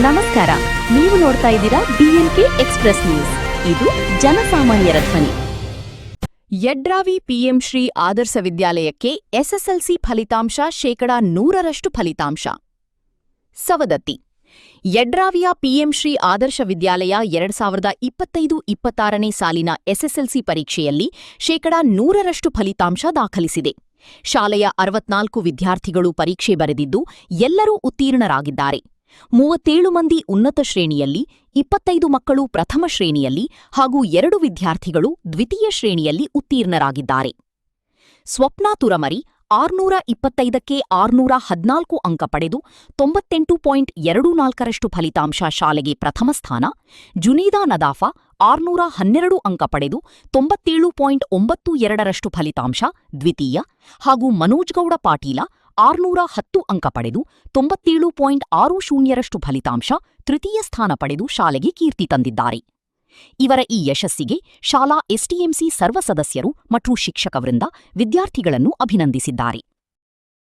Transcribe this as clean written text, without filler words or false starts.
ನಮಸ್ಕಾರ, ನೀವು ನೋಡ್ತಾ ಇದ್ದೀರಾ BNK ಎಕ್ಸ್‌ಪ್ರೆಸ್ ನ್ಯೂಸ್. ಇದು ಜನಸಾಮಾನ್ಯರ ಧ್ವನಿ. ಯಡ್ರಾವಿ PM ಶ್ರೀ ಆದರ್ಶ ವಿದ್ಯಾಲಯಕ್ಕೆ SSLC ಫಲಿತಾಂಶ 100% ಫಲಿತಾಂಶ. ಸವದತ್ತಿ ಯಡ್ರಾವಿಯ PM ಶ್ರೀ ಆದರ್ಶ ವಿದ್ಯಾಲಯ 2025-26ನೇ ಸಾಲಿನ SSLC ಪರೀಕ್ಷೆಯಲ್ಲಿ 100% ಫಲಿತಾಂಶ ದಾಖಲಿಸಿದೆ. ಶಾಲೆಯ 64 ವಿದ್ಯಾರ್ಥಿಗಳು ಪರೀಕ್ಷೆ ಬರೆದಿದ್ದು ಎಲ್ಲರೂ ಉತ್ತೀರ್ಣರಾಗಿದ್ದಾರೆ. 37 ಮಂದಿ ಉನ್ನತ ಶ್ರೇಣಿಯಲ್ಲಿ, 25 ಮಕ್ಕಳು ಪ್ರಥಮ ಶ್ರೇಣಿಯಲ್ಲಿ ಹಾಗೂ 2 ವಿದ್ಯಾರ್ಥಿಗಳು ದ್ವಿತೀಯ ಶ್ರೇಣಿಯಲ್ಲಿ ಉತ್ತೀರ್ಣರಾಗಿದ್ದಾರೆ. ಸ್ವಪ್ನಾ ತುರಮರಿ 625ಕ್ಕೆ 614 ಅಂಕ ಪಡೆದು 98.24% ಫಲಿತಾಂಶ ಶಾಲೆಗೆ ಪ್ರಥಮ ಸ್ಥಾನ, ಜುನೀದಾ ನದಾಫಾ 612 ಅಂಕ ಪಡೆದು 97.92% ಫಲಿತಾಂಶ ದ್ವಿತೀಯ ಹಾಗೂ ಮನೋಜ್ಗೌಡ ಪಾಟೀಲ 610 ಅಂಕ ಪಡೆದು 97.60% ಫಲಿತಾಂಶ ತೃತೀಯ ಸ್ಥಾನ ಪಡೆದು ಶಾಲೆಗೆ ಕೀರ್ತಿ ತಂದಿದ್ದಾರೆ. ಇವರ ಈ ಯಶಸ್ಸಿಗೆ ಶಾಲಾ STMC ಸರ್ವ ಸದಸ್ಯರು ಮತ್ತು ಶಿಕ್ಷಕ ವೃಂದ ವಿದ್ಯಾರ್ಥಿಗಳನ್ನು ಅಭಿನಂದಿಸಿದ್ದಾರೆ.